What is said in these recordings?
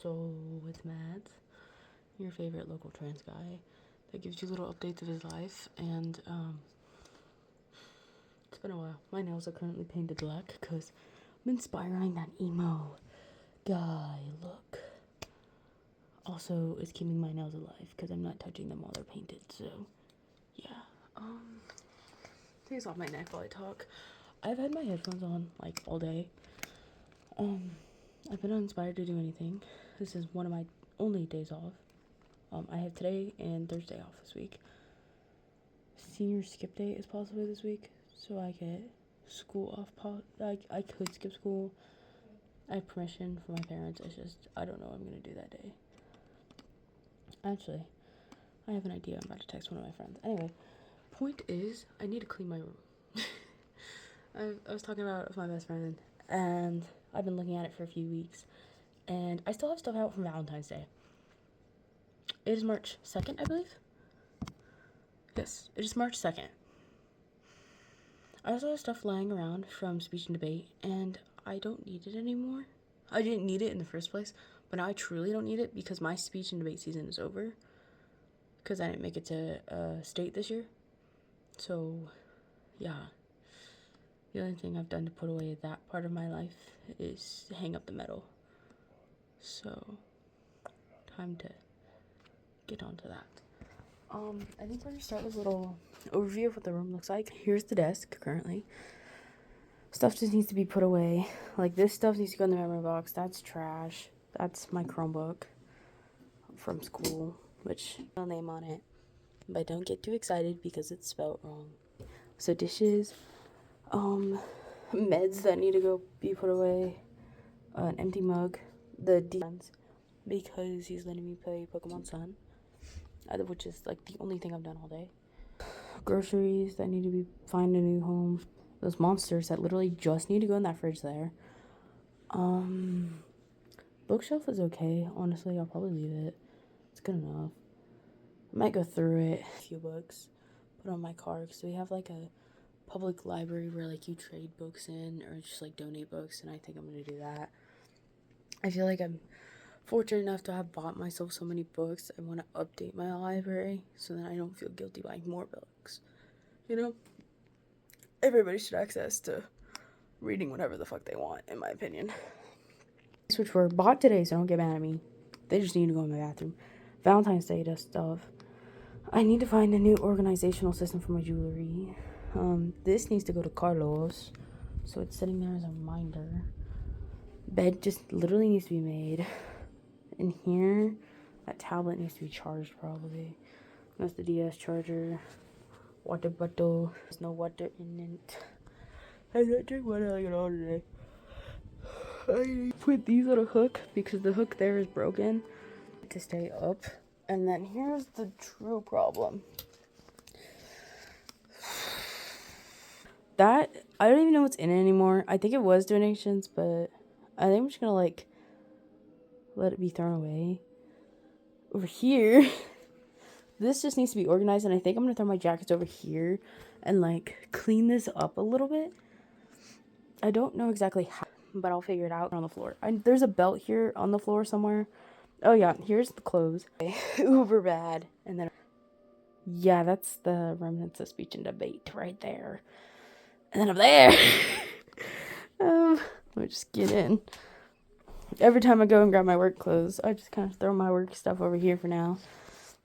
So with Matt, your favorite local trans guy, that gives you little updates of his life, and it's been a while. My nails are currently painted black because I'm inspiring that emo guy look. Also, it's keeping my nails alive because I'm not touching them while they're painted. So, yeah. Takes off my neck while I talk. I've had my headphones on like all day. I've been uninspired to do anything. This is one of my only days off. I have today and Thursday off this week. Senior skip day is possibly this week, so I get school off. I could skip school. I have permission from my parents. It's just I don't know what I'm gonna do that day. Actually, I have an idea. I'm about to text one of my friends. Anyway, point is, I need to clean my room. I was talking about it with my best friend, and I've been looking at it for a few weeks, and I still have stuff out from Valentine's Day. It is March 2nd, I believe. Yes, it is March 2nd. I also have stuff lying around from speech and debate, and I don't need it anymore. I didn't need it in the first place, but now I truly don't need it because my speech and debate season is over. Because I didn't make it to state this year. So, yeah. The only thing I've done to put away that part of my life is hang up the medal. So, time to get onto that. I think we're going to start with a little overview of what the room looks like. Here's the desk currently. Stuff just needs to be put away. Like, this stuff needs to go in the memory box. That's trash. That's my Chromebook from school, which no name on it. But don't get too excited because it's spelled wrong. So dishes, meds that need to go be put away, an empty mug, the DMs, because he's letting me play Pokemon Sun, which is like the only thing I've done all day. Groceries that need to find a new home. Those monsters that literally just need to go in that fridge there. Bookshelf is okay. Honestly, I'll probably leave it. It's good enough. I might go through it. A few books. Put on my car because we have like a public library where like you trade books in or just like donate books, and I think I'm gonna do that. I feel like I'm fortunate enough to have bought myself so many books. I want to update my library so that I don't feel guilty buying more books. You know, everybody should have access to reading whatever the fuck they want, in my opinion. Which were bought today, so don't get mad at me. They just need to go in my bathroom. Valentine's Day does stuff. I need to find a new organizational system for my jewelry. This needs to go to Carlos, so it's sitting there as a reminder. Bed just literally needs to be made. In here, that tablet needs to be charged probably. That's the DS charger. Water bottle. There's no water in it. I don't drink water like at all today. I put these on a hook because the hook there is broken to stay up. And then here's the true problem. That, I don't even know what's in it anymore. I think it was donations, but I think I'm just gonna like let it be thrown away. Over here, this just needs to be organized, and I think I'm gonna throw my jackets over here and like clean this up a little bit. I don't know exactly how, but I'll figure it out on the floor. There's a belt here on the floor somewhere. Oh yeah, here's the clothes. Uber bad. And then, yeah, that's the remnants of speech and debate right there. And then up there, let me just get in. Every time I go and grab my work clothes, I just kind of throw my work stuff over here for now.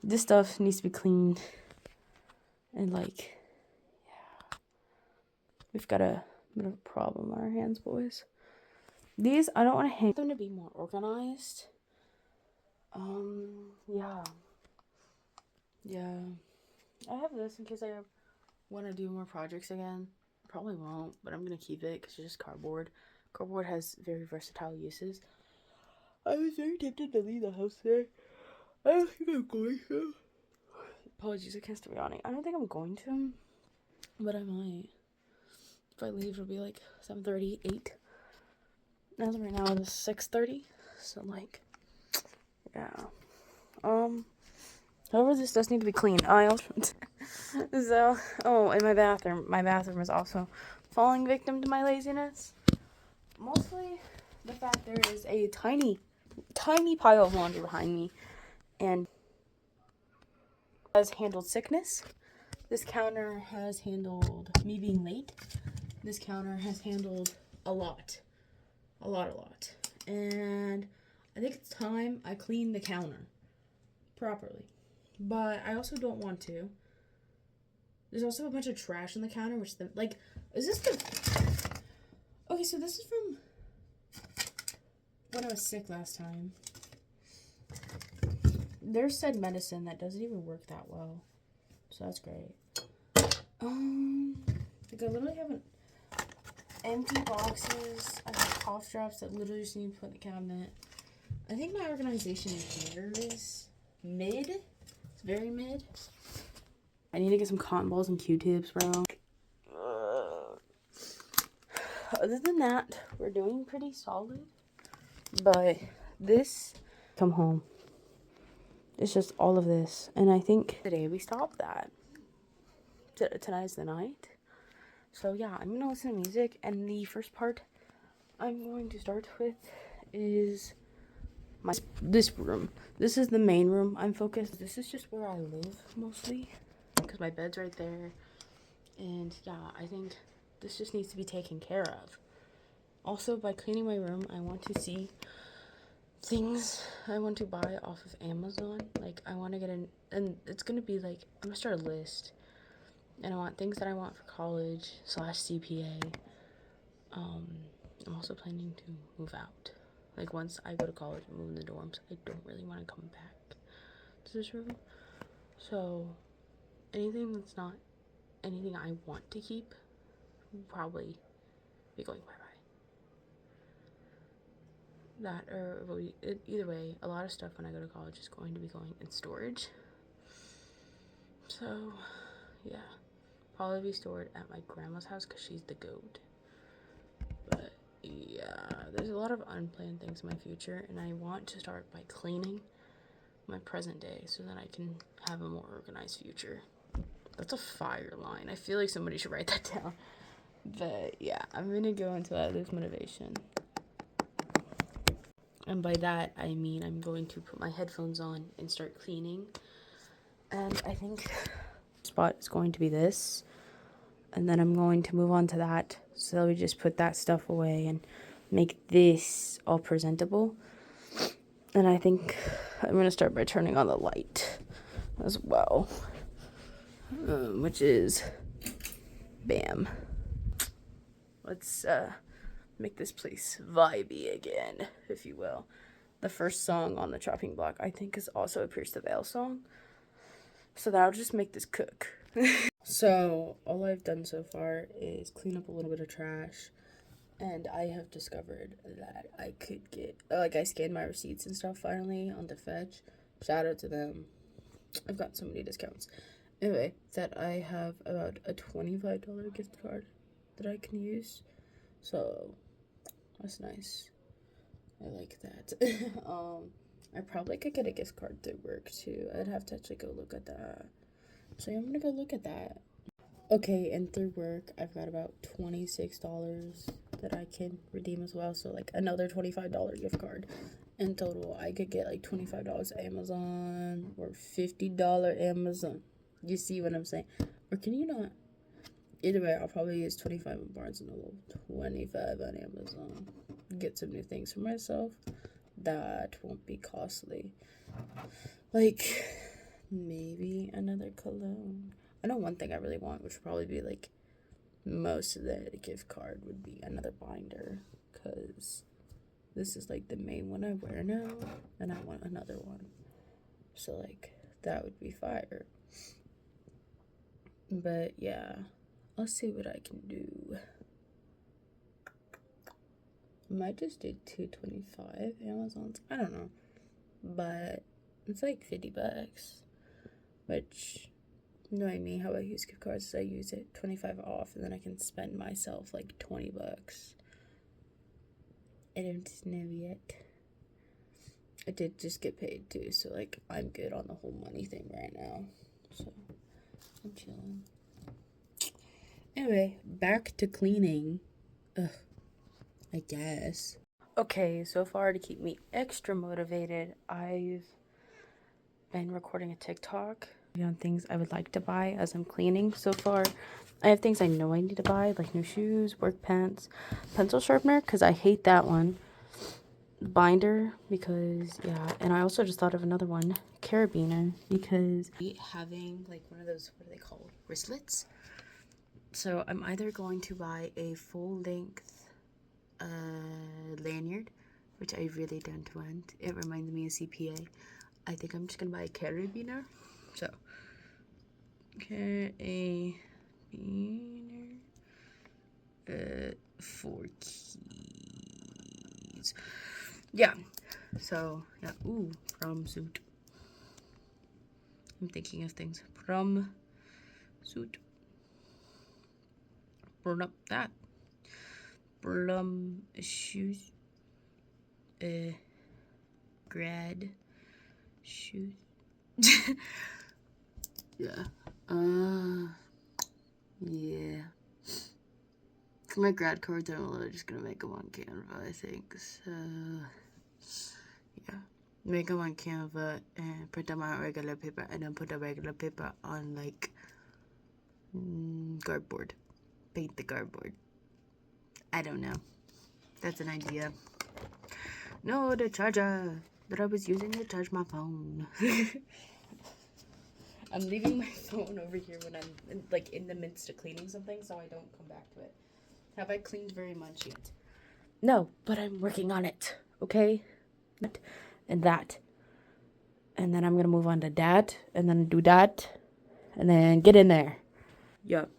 This stuff needs to be cleaned. And like, yeah. We've got a bit of a problem on our hands, boys. These, I don't want to hang them to be more organized. Yeah. I have this in case I want to do more projects again. Probably won't, but I'm going to keep it because it's just cardboard. Cardboard has very versatile uses. I was very tempted to leave the house there. I don't think I'm going to. Apologies, I can't stop yawning. I don't think I'm going to, but I might. If I leave, it'll be like 7:30, 8. As of right now, it's 6:30. So, like, yeah. However, this does need to be cleaned. So, and my bathroom. My bathroom is also falling victim to my laziness. Mostly the fact there is a tiny tiny pile of laundry behind me, and has handled sickness. This counter has handled me being late. This counter has handled a lot. A lot. And I think it's time I clean the counter properly. But I also don't want to. There's also a bunch of trash on the counter, which is this the... Okay, so this is from when I was sick last time. There's said medicine that doesn't even work that well. So that's great. Like I literally have empty boxes. I have cough drops that literally just need to put in the cabinet. I think my organization here is mid. It's very mid. I need to get some cotton balls and Q-tips, bro. Other than that, we're doing pretty solid. But this, come home. It's just all of this. And I think today we stopped that. Tonight's the night. So yeah, I'm going to listen to music. And the first part I'm going to start with is this room. This is the main room. I'm focused. This is just where I live mostly. Because my bed's right there. And yeah, I think this just needs to be taken care of. Also, by cleaning my room, I want to see things I want to buy off of Amazon. Like, I want to get and it's going to be like, I'm going to start a list. And I want things that I want for college / CPA. I'm also planning to move out. Like, once I go to college and move in the dorms, I don't really want to come back to this room. So, anything that's not anything I want to keep will probably be going bye-bye. That, or either way, a lot of stuff when I go to college is going to be going in storage. So, yeah. Probably be stored at my grandma's house because she's the goat. But, yeah, there's a lot of unplanned things in my future, and I want to start by cleaning my present day so that I can have a more organized future. That's a fire line. I feel like somebody should write that down. But, yeah, I'm going to go until I lose motivation. And by that, I mean I'm going to put my headphones on and start cleaning. And I think the spot is going to be this. And then I'm going to move on to that. So we just put that stuff away and make this all presentable. And I think I'm going to start by turning on the light as well. Which is bam. Let's make this place vibey again, if you will. The first song on the chopping block, I think, is also a Pierce the Veil song. So that'll just make this cook. So, all I've done so far is clean up a little bit of trash. And I have discovered that I could get, I scanned my receipts and stuff finally on the Fetch. Shout out to them. I've got so many discounts. Anyway, that I have about a $25 gift card that I can use. So, that's nice. I like that. I probably could get a gift card through work too. I'd have to actually go look at that. So I'm gonna go look at that. Okay, and through work, I've got about $26 that I can redeem as well. So like another $25 gift card. In total, I could get like $25 Amazon or $50 Amazon. You see what I'm saying? Or can you not? Either way, I'll probably use 25 on Barnes & Noble, 25 on Amazon. Get some new things for myself that won't be costly. Like, maybe another cologne. I know one thing I really want, which would probably be, like, most of the gift card would be another binder. Because this is, like, the main one I wear now, and I want another one. So, like, that would be fire. But, yeah. I'll see what I can do. I might just do $225 Amazons. I don't know. But it's like $50. Which, knowing me, how I use gift cards is I use it 25 off and then I can spend myself like $20. I don't know yet. I did just get paid too, so like I'm good on the whole money thing right now. So I'm chilling. Anyway, back to cleaning. Ugh, I guess. Okay, so far to keep me extra motivated, I've been recording a TikTok on things I would like to buy as I'm cleaning. So far, I have things I know I need to buy, like new shoes, work pants, pencil sharpener, because I hate that one. Binder, because, yeah. And I also just thought of another one, carabiner, because having, like, one of those, what are they called? Wristlets? So I'm either going to buy a full-length lanyard, which I really don't want. It reminds me of CPA. I think I'm just gonna buy a carabiner. So, carabiner, 4 keys. Yeah. So yeah. Ooh, prom suit. I'm thinking of things. Prom suit. Burn up that. Prom shoes. Grad shoes. Yeah. Yeah. For my grad cards, I'm literally just gonna make them on Canva, I think. So, yeah. Make them on Canva and print them out regular paper, and then put the regular paper on, like, cardboard. Paint the cardboard. I don't know. That's an idea. No, the charger that I was using to charge my phone. I'm leaving my phone over here when I'm in the midst of cleaning something, so I don't come back to it. Have I cleaned very much yet? No, but I'm working on it, okay? And that. And then I'm gonna move on to that, and then do that, and then get in there. Yup.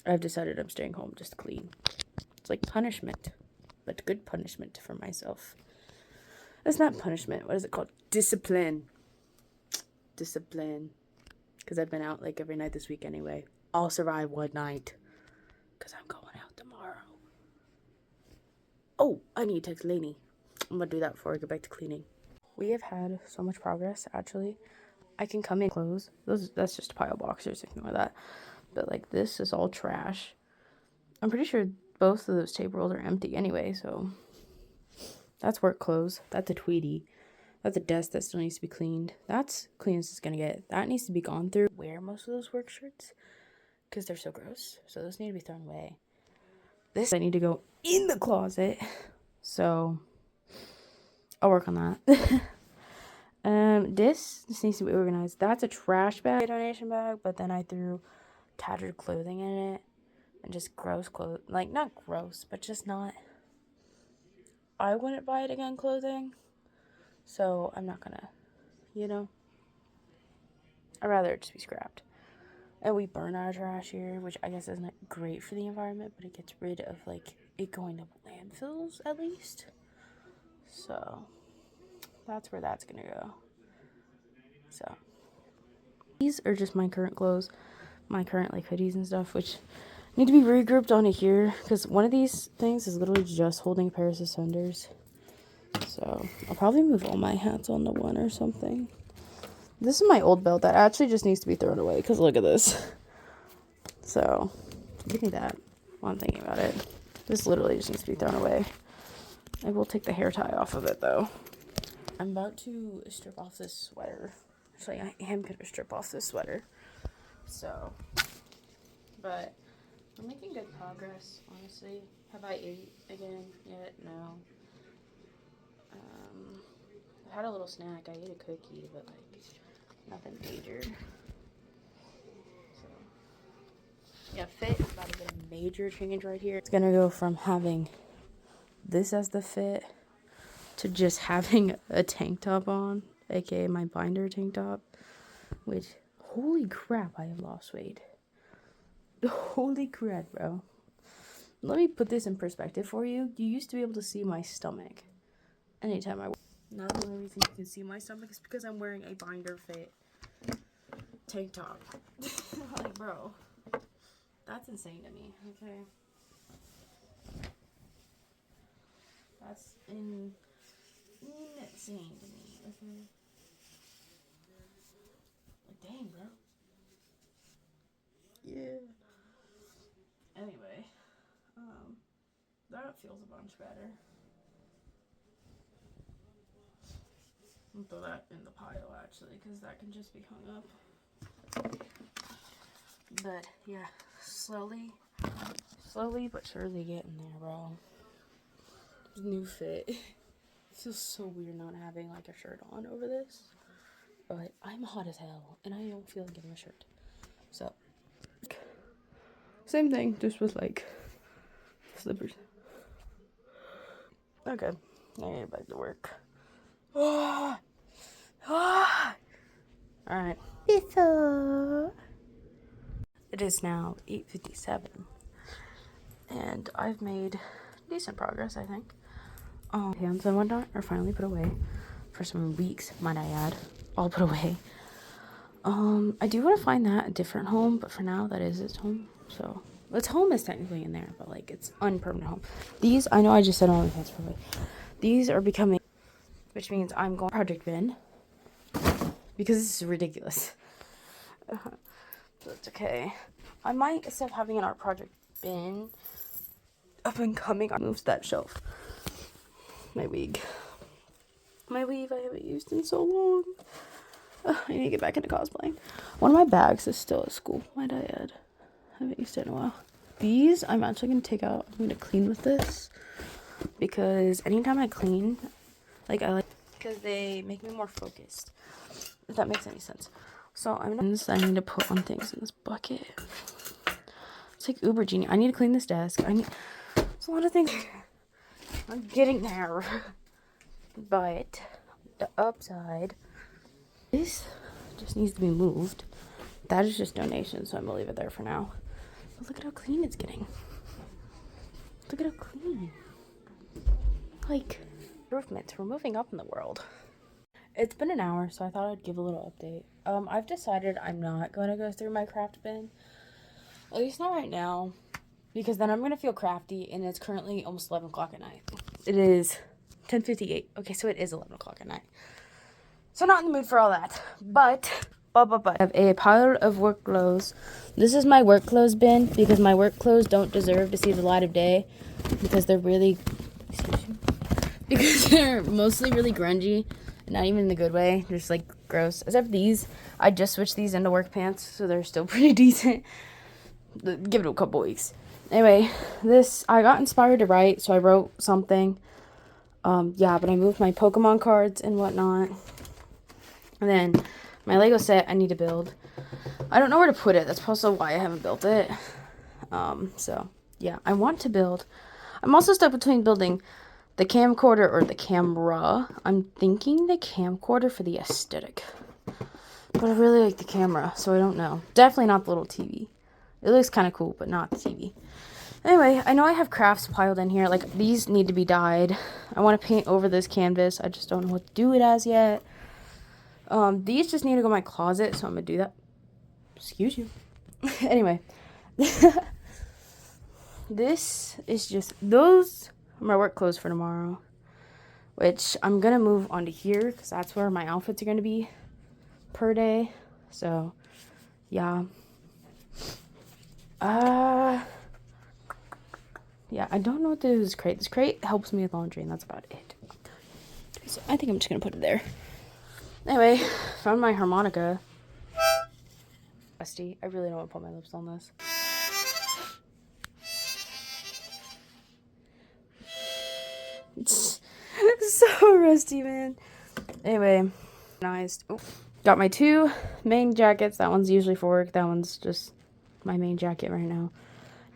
I've decided I'm staying home just to clean. It's like punishment, but good punishment for myself. It's not punishment. What is it called? Discipline. Discipline. Because I've been out like every night this week anyway. I'll survive one night. Because I'm going out tomorrow. Oh, I need to text Lainey. I'm going to do that before I go back to cleaning. We have had so much progress, actually. I can come in clothes. That's just a pile of boxers. Ignore that. But, like, this is all trash. I'm pretty sure both of those tape rolls are empty anyway, so... That's work clothes. That's a Tweety. That's a desk that still needs to be cleaned. That's clean as it's gonna get. That needs to be gone through. Wear most of those work shirts because they're so gross. So those need to be thrown away. This I need to go in the closet. So I'll work on that. This needs to be organized. That's a trash bag, donation bag, but then I threw tattered clothing in it and just gross clothes. Like, not gross, but just not. I wouldn't buy it again clothing. So I'm not gonna, you know. I'd rather it just be scrapped. And we burn our trash here, which I guess isn't great for the environment, but it gets rid of, like, it going to landfills, at least. So, that's where that's gonna go. So, these are just my current clothes, my current, like, hoodies and stuff, which need to be regrouped onto here, because one of these things is literally just holding a pair of suspenders. So, I'll probably move all my hats onto one or something. This is my old belt that actually just needs to be thrown away, because look at this. So, give me that while I'm thinking about it. This literally just needs to be thrown away. I will take the hair tie off of it, though. I'm about to strip off this sweater. Actually, I am going to strip off this sweater. So, but we're making good progress, honestly. Have I ate again yet? No. I had a little snack. I ate a cookie, but, like, nothing major. Yeah, fit is about to get a major change right here. It's gonna go from having this as the fit to just having a tank top on, aka my binder tank top, which, holy crap, I have lost weight. Holy crap, bro. Let me put this in perspective for you. You used to be able to see my stomach anytime I... Now the only reason you can see my stomach is because I'm wearing a binder fit tank top. Like, bro. That's insane to me, okay? That's insane to me, okay? Like, dang, bro. Yeah. Anyway, that feels a bunch better. I'll throw that in the pile actually, because that can just be hung up. But yeah, slowly but surely getting there, bro. New fit. It feels so weird not having like a shirt on over this, but I'm hot as hell and I don't feel like getting a shirt. So same thing, just with like slippers. Okay, I gotta get back to work. Alright. So it is now 8:57 and I've made decent progress, I think. Hands and whatnot are finally put away for some weeks, might I add, all put away. I do want to find that a different home, but for now that is its home. So its home is technically in there, but like it's unpermanent home. These, I know I just said all the things probably. These are becoming, which means I'm going project bin because this is ridiculous. But it's okay. I might, instead of having an art project bin up and coming, I moved that shelf. My weave I haven't used in so long. I need to get back into cosplaying. One of my bags is still at school, might I add. I haven't used it in a while. These I'm actually going to take out. I'm going to clean with this because anytime I clean, like I like, because they make me more focused, if that makes any sense. So I need to put on things in this bucket. It's like uber genius. I need to clean this desk. It's a lot of things. I'm getting there. But the upside, this just needs to be moved. That is just donation, so I'm gonna leave it there for now. But look at how clean it's getting. Look at how clean. Like, improvements. We're moving up in the world. It's been an hour, so I thought I'd give a little update. I've decided I'm not going to go through my craft bin. At least not right now. Because then I'm going to feel crafty, and it's currently almost 11 o'clock at night. It is 10:58. Okay, so it is 11 o'clock at night. So not in the mood for all that. But I have a pile of work clothes. This is my work clothes bin, because my work clothes don't deserve to see the light of day. Because they're really... Because they're mostly really grungy. Not even in the good way. Just like gross. Except these. I just switched these into work pants, so they're still pretty decent. Give it a couple weeks. Anyway, this, I got inspired to write, so I wrote something. Yeah, but I moved my Pokemon cards and whatnot. And then my Lego set I need to build. I don't know where to put it. That's also why I haven't built it. So yeah, I want to build. I'm also stuck between building the camcorder or the camera. I'm thinking the camcorder for the aesthetic. But I really like the camera, so I don't know. Definitely not the little TV. It looks kind of cool, but not the TV. Anyway, I know I have crafts piled in here. Like, these need to be dyed. I want to paint over this canvas. I just don't know what to do it as yet. These just need to go in my closet, so I'm going to do that. Excuse you. Anyway. This is just... Those are my work clothes for tomorrow. Which I'm going to move onto here, because that's where my outfits are going to be per day. So, yeah. Yeah, I don't know what to do with this crate. This crate helps me with laundry, and that's about it. So I think I'm just going to put it there. Anyway, found my harmonica. Rusty. I really don't want to put my lips on this. It's so rusty, man. Anyway, nice. Oh, got my two main jackets. That one's usually for work. That one's just my main jacket right now.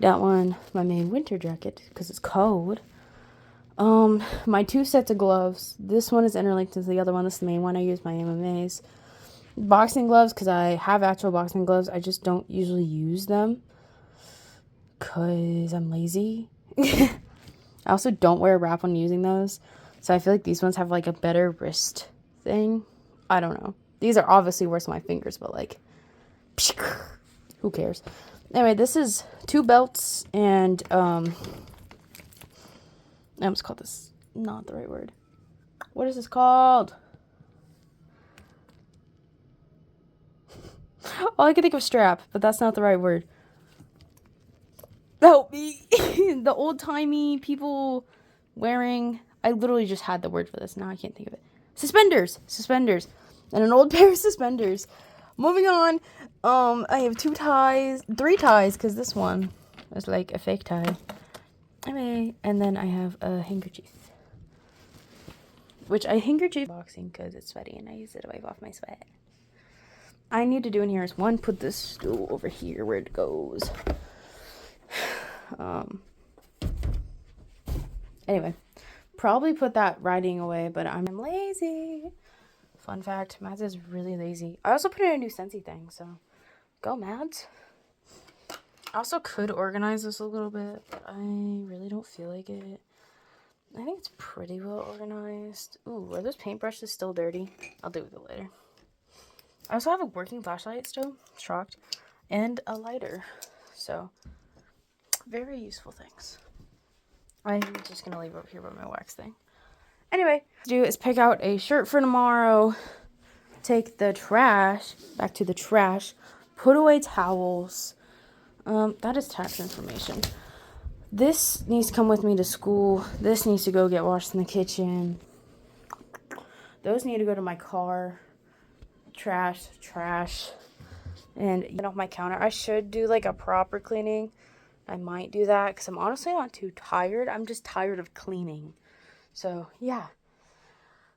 That one, my main winter jacket, because it's cold. My two sets of gloves. This one is interlinked to the other one. This is the main one. I use my MMAs. Boxing gloves, because I have actual boxing gloves. I just don't usually use them, because I'm lazy. I also don't wear a wrap when using those. So I feel like these ones have like a better wrist thing. I don't know. These are obviously worse on my fingers, but like, who cares? Anyway, this is 2 belts and, I almost called this not the right word. What is this called? All I can think of strap, but that's not the right word. Help me. The old-timey people wearing, I literally just had the word for this. Now I can't think of it. Suspenders, and an old pair of suspenders. Moving on, I have 3 ties, because this one is like a fake tie. Anyway, and then I have a handkerchief. Which I handkerchief boxing because it's sweaty and I use it to wipe off my sweat. I need to do in here is one, put this stool over here where it goes. Anyway, probably put that writing away, but I'm lazy. Fun fact, Mads is really lazy. I also put in a new Scentsy thing, so go Mads. I also could organize this a little bit, but I really don't feel like it. I think it's pretty well organized. Ooh, are those paintbrushes still dirty? I'll deal with it later. I also have a working flashlight still, shocked, and a lighter. So, very useful things. I'm just gonna leave it over here by my wax thing. Anyway, what to do is pick out a shirt for tomorrow, take the trash, back to the trash, put away towels. That is tax information. This needs to come with me to school. This needs to go get washed in the kitchen. Those need to go to my car. Trash. And get off my counter. I should do like a proper cleaning. I might do that because I'm honestly not too tired. I'm just tired of cleaning. So, yeah.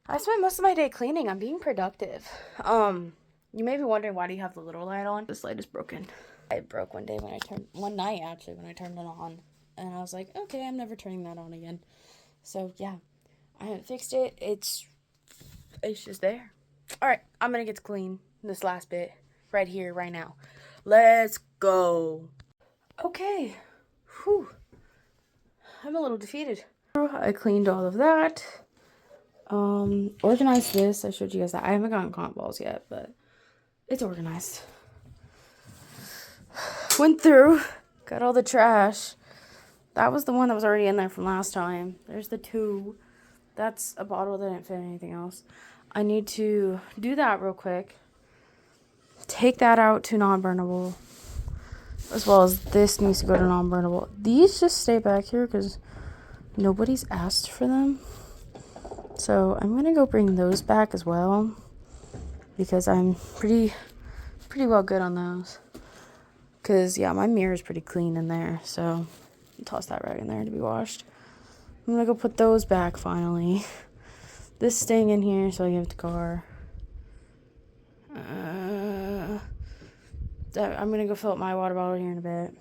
I spent most of my day cleaning. I'm being productive. You may be wondering, why do you have the little light on? This light is broken. It broke one night when I turned it on. And I was like, okay, I'm never turning that on again. So, yeah. I haven't fixed it. It's just there. Alright, I'm gonna get to clean this last bit right here, right now. Let's go. Okay. Whew. I'm a little defeated. I cleaned all of that. Organized this. I showed you guys that. I haven't gotten cotton balls yet, but it's organized. Went through, got all the trash. That was the one that was already in there from last time. There's the 2. That's a bottle that didn't fit anything else. I need to do that real quick. Take that out to non-burnable. As well as this needs to go to non-burnable. These just stay back here because nobody's asked for them. So I'm going to go bring those back as well. Because I'm pretty well good on those. Because, yeah, my mirror is pretty clean in there. So toss that right in there to be washed. I'm going to go put those back finally. This staying in here, so I give it to car. I'm going to go fill up my water bottle here in a bit.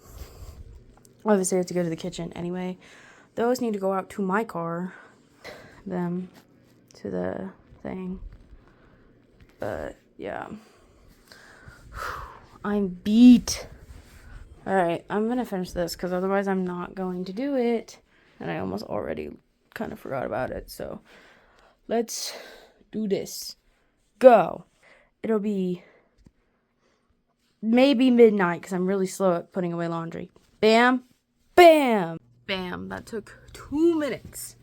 Obviously, I have to go to the kitchen anyway. Those need to go out to my car. Them to the thing. But, yeah. I'm beat. Alright, I'm going to finish this because otherwise I'm not going to do it. And I almost already kind of forgot about it, so let's do this. Go. It'll be maybe midnight because I'm really slow at putting away laundry. Bam. Bam. Bam. That took 2 minutes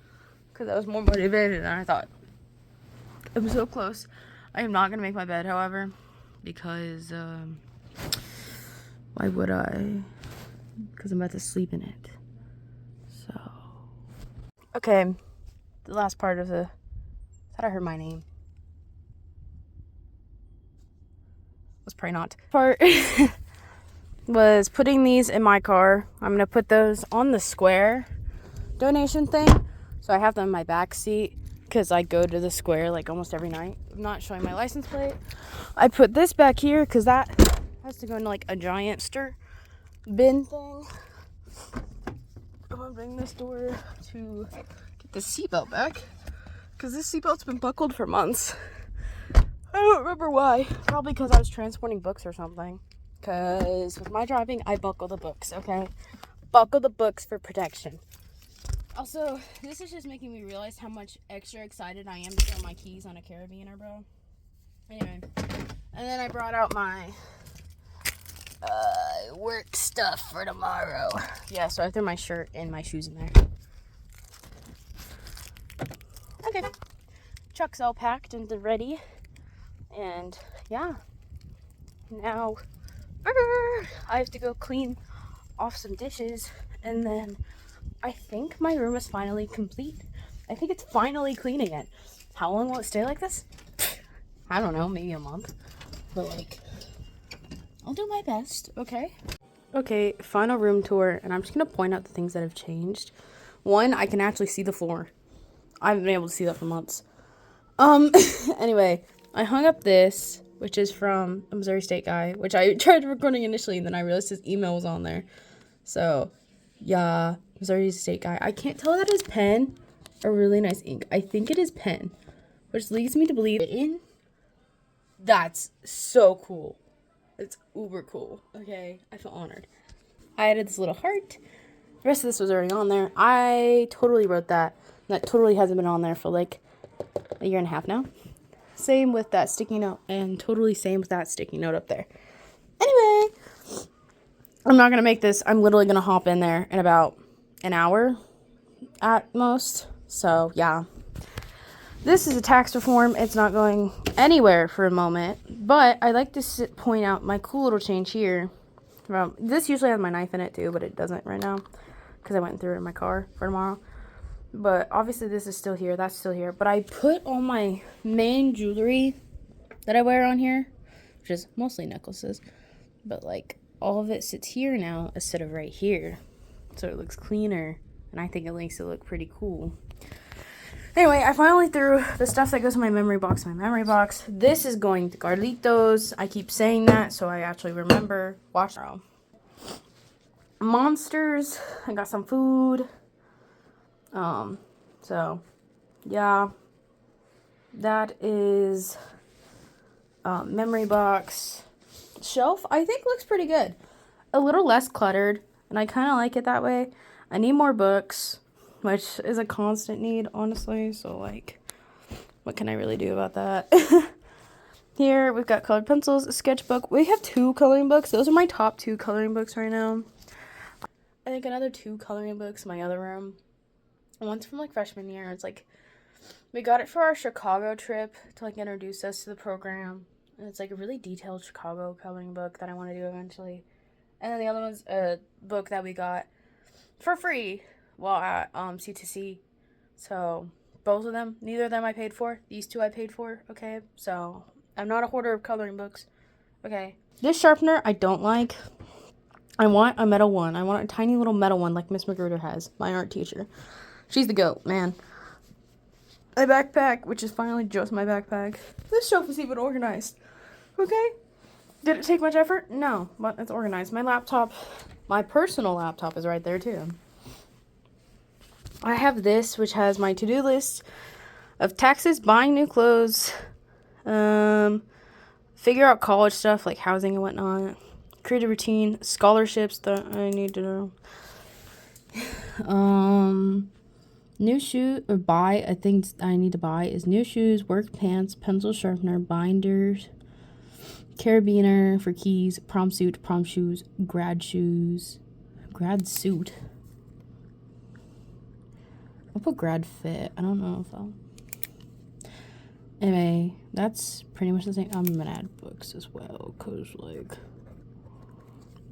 because I was more motivated than I thought. It was so close. I am not going to make my bed, however, because why would I? Because I'm about to sleep in it. So. Okay. The last part of the... I thought I heard my name. Was probably not. Part was putting these in my car. I'm going to put those on the Square donation thing. So I have them in my back seat because I go to the Square like almost every night. I'm not showing my license plate. I put this back here because that has to go into like a giant bin thing. I'm going to bring this door to get the seatbelt back because this seatbelt's been buckled for months. I don't remember why. Probably because I was transporting books or something. Because with my driving, I buckle the books, okay? Buckle the books for protection. Also, this is just making me realize how much extra excited I am to throw my keys on a carabiner, bro. Anyway. And then I brought out my work stuff for tomorrow. Yeah, so I threw my shirt and my shoes in there. Okay. Truck's all packed and ready. And yeah, now I have to go clean off some dishes, and then I think my room is finally complete. I think it's finally cleaning it. How long will it stay like this? I don't know, maybe a month. But like, I'll do my best, okay? Okay, final room tour, and I'm just gonna point out the things that have changed. One, I can actually see the floor. I haven't been able to see that for months. Anyway, I hung up this, which is from a Missouri State guy, which I tried recording initially, and then I realized his email was on there. So, yeah, Missouri State guy. I can't tell that is pen or really nice ink. I think it is pen, which leads me to believe that's so cool. It's uber cool. Okay, I feel honored. I added this little heart. The rest of this was already on there. I totally wrote that. That totally hasn't been on there for like a year and a half now. Same with that sticky note, and totally same with that sticky note up there. Anyway, I'm not gonna make this. I'm literally gonna hop in there in about an hour at most. So yeah, this is a tax reform. It's not going anywhere for a moment, but I like to point out my cool little change here. This usually has my knife in it too, but it doesn't right now because I went through it in my car for tomorrow. But obviously this is still here, that's still here. But I put all my main jewelry that I wear on here, which is mostly necklaces, but like all of it sits here now instead of right here. So it looks cleaner, and I think it makes it look pretty cool. Anyway, I finally threw the stuff that goes in my memory box in my memory box. This is going to Carlitos. I keep saying that, so I actually remember. Watch tomorrow. Monsters. I got some food. So, yeah. That is memory box. Shelf, I think looks pretty good. A little less cluttered, and I kind of like it that way. I need more books, which is a constant need, honestly. So, like, what can I really do about that? Here, we've got colored pencils, a sketchbook. We have 2 coloring books. Those are my top 2 coloring books right now. I think another 2 coloring books in my other room. One's from, like, freshman year. It's, like, we got it for our Chicago trip to, like, introduce us to the program. And it's, like, a really detailed Chicago coloring book that I want to do eventually. And then the other one's a book that we got for free while at C2C. So, both of them, neither of them I paid for. These 2 I paid for, okay? So, I'm not a hoarder of coloring books, okay? This sharpener I don't like. I want a metal one. I want a tiny little metal one like Miss Magruder has, my art teacher. She's the goat, man. My backpack, which is finally just my backpack. This shelf is even organized, okay? Did it take much effort? No, but it's organized. My laptop, my personal laptop is right there too. I have this, which has my to-do list of taxes, buying new clothes, figure out college stuff like housing and whatnot, create a routine, scholarships that I need to know. New shoe or buy, I think I need to buy is new shoes, work pants, pencil sharpener, binders, carabiner for keys, prom suit, prom shoes, grad suit. I'll put grad fit. I don't know if I'll. Anyway, that's pretty much the same. I'm gonna add books as well, cause like,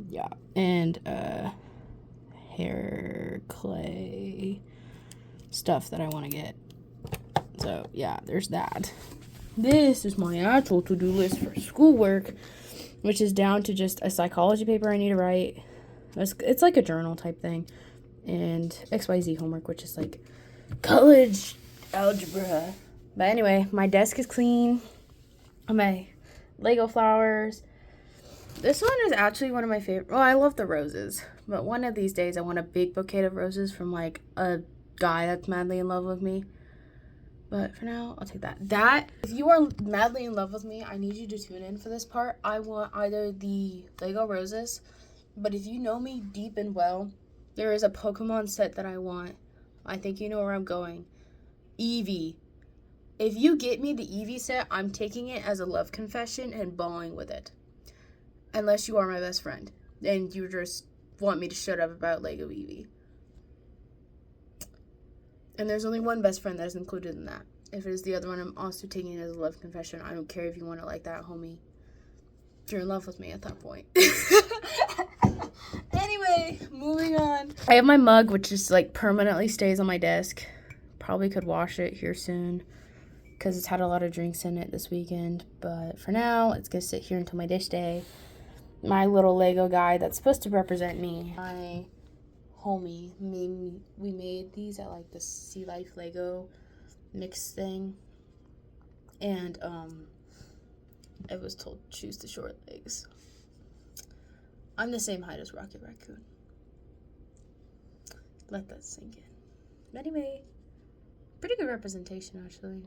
yeah, and hair clay stuff that I want to get. So yeah, there's that. This is my actual to-do list for schoolwork, which is down to just a psychology paper I need to write. It's like a journal type thing, and XYZ homework, which is like college algebra. But anyway, my desk is clean. My Lego flowers. This one is actually one of my favorite. Well, I love the roses, but one of these days I want a big bouquet of roses from like a guy that's madly in love with me. But for now, I'll take that. If you are madly in love with me, I need you to tune in for this part. I want either the Lego roses, but if you know me deep and well, there is a Pokemon set that I want. I think you know where I'm going. Eevee. If you get me the Eevee set, I'm taking it as a love confession and bawling with it. Unless you are my best friend and you just want me to shut up about Lego Eevee. And there's only one best friend that is included in that. If it is the other one, I'm also taking it as a love confession. I don't care if you want it like that, homie. You're in love with me at that point. Anyway, moving on. I have my mug, which just like permanently stays on my desk. Probably could wash it here soon. because it's had a lot of drinks in it this weekend. But for now, it's gonna sit here until my dish day. My little Lego guy that's supposed to represent me, my homie, we made these at like the Sea Life Lego mix thing, and I was told choose the short legs. I'm the same height as Rocket Raccoon. Let that sink in. But anyway, pretty good representation actually.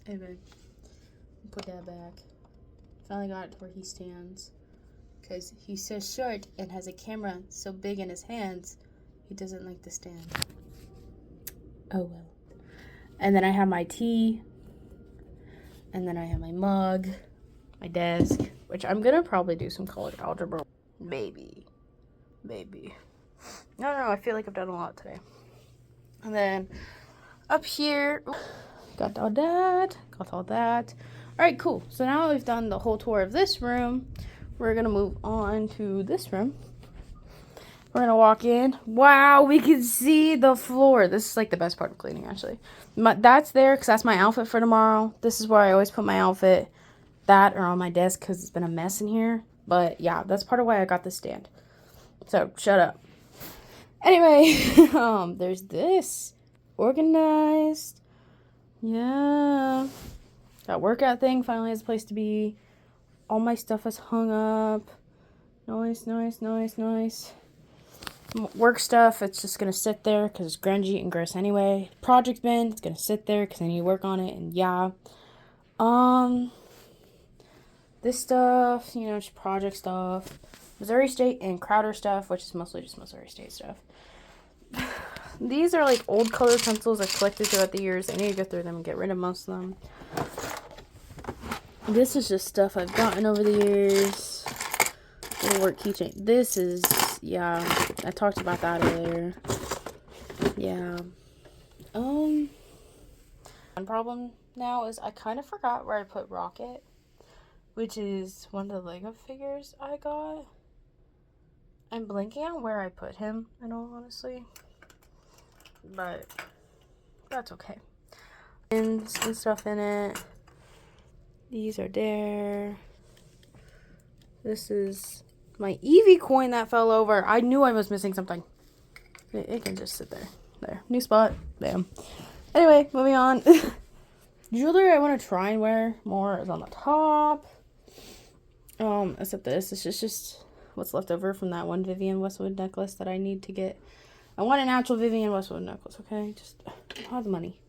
Anyway, put that back. Finally got it to where he stands. Because he's so short and has a camera so big in his hands, he doesn't like to stand. Oh well. And then I have my tea. And then I have my mug. My desk. Which I'm going to probably do some college algebra. Maybe. I don't know. I feel like I've done a lot today. And then up here, got all that. Alright, cool. So now we've done the whole tour of this room. We're going to move on to this room. We're going to walk in. Wow, we can see the floor. This is like the best part of cleaning, actually. That's there because that's my outfit for tomorrow. This is where I always put my outfit. That or on my desk because it's been a mess in here. But yeah, that's part of why I got this stand. So, shut up. Anyway, there's this. Organized. Yeah. That workout thing finally has a place to be. All my stuff is hung up. Nice. Work stuff, it's just going to sit there because it's grungy and gross anyway. Project bin, it's going to sit there because I need to work on it. And yeah. This stuff, just project stuff. Missouri State and Crowder stuff, which is mostly just Missouri State stuff. These are like old colored pencils I've collected throughout the years. I need to go through them and get rid of most of them. This is just stuff I've gotten over the years. Little work keychain. This is, yeah, I talked about that earlier. Yeah. One problem now is I kind of forgot where I put Rocket, which is one of the Lego figures I got. I'm blanking on where I put him, in all honesty. But that's okay. And some stuff in it. These are there. This is my Eevee coin that fell over. I knew I was missing something. It can just sit there. There. New spot. Bam. Anyway, moving on. Jewelry I want to try and wear more is on the top. Except this. It's just what's left over from that one Vivienne Westwood necklace that I need to get. I want an actual Vivienne Westwood necklace, okay? Just I don't have the money.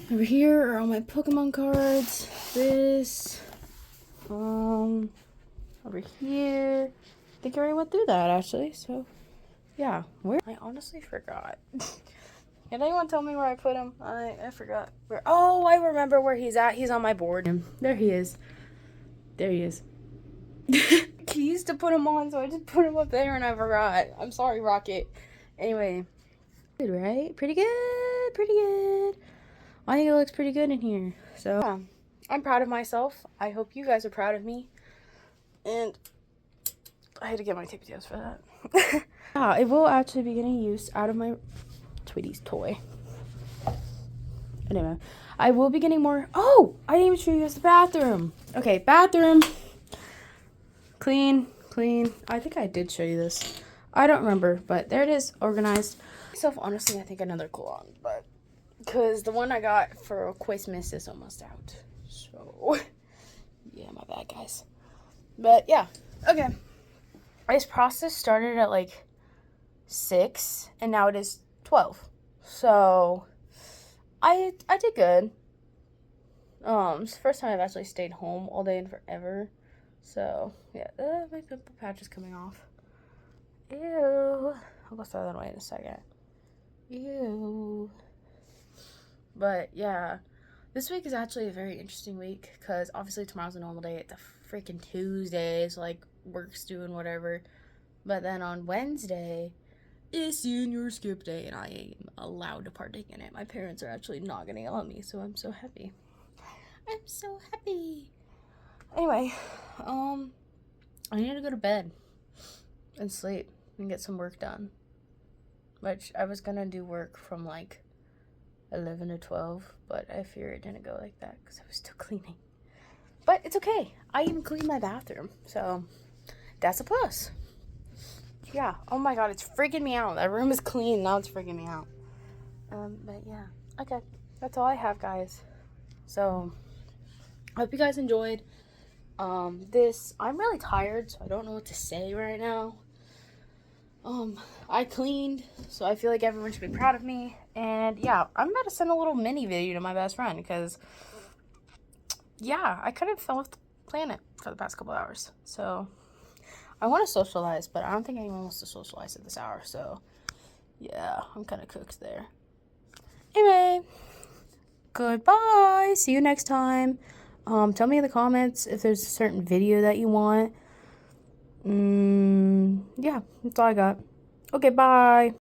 Over here are all my Pokemon cards. This. Over here. I think I already went through that, actually. So, yeah. Where? I honestly forgot. Can anyone tell me where I put him? I forgot. Where? Oh, I remember where he's at. He's on my board. There he is. Keys to put him on, so I just put him up there and I forgot. I'm sorry, Rocket. Anyway. Good, right? Pretty good. I think it looks pretty good in here. So, yeah. I'm proud of myself. I hope you guys are proud of me. And I had to get my tippy toes for that. It will actually be getting use out of my Tweety's toy. Anyway, I will be getting more. Oh, I didn't even show you guys the bathroom. Okay, bathroom. Clean. I think I did show you this. I don't remember, but there it is, organized. Myself, honestly, I think another cologne, but because the one I got for Christmas is almost out. So, yeah, my bad, guys. But, yeah. Okay. This process started at, 6, and now it is 12. So, I did good. It's the first time I've actually stayed home all day and forever. So, yeah. My pimple patch is coming off. Ew. I'll go throw that away in a second. Ew. But, yeah. This week is actually a very interesting week because obviously tomorrow's a normal day. It's a freaking Tuesday, so work's doing whatever. But then on Wednesday is senior skip day and I am allowed to partake in it. My parents are actually not gonna yell at me, so I'm so happy. Anyway, I need to go to bed and sleep and get some work done. which I was gonna do work from like 11 to 12, but I fear it didn't go like that because I was still cleaning. But it's okay. I even cleaned my bathroom, so that's a plus. Yeah. Oh my god, it's freaking me out. That room is clean. Now it's freaking me out. But yeah. Okay. That's all I have, guys. So, I hope you guys enjoyed. I'm really tired, so I don't know what to say right now. I cleaned, so I feel like everyone should be proud of me. And yeah, I'm about to send a little mini video to my best friend because, yeah, I kind of fell off the planet for the past couple hours. So, I want to socialize, but I don't think anyone wants to socialize at this hour. So, yeah, I'm kind of cooked there. Anyway, goodbye. See you next time. Tell me in the comments if there's a certain video that you want. Yeah, that's all I got. Okay, bye.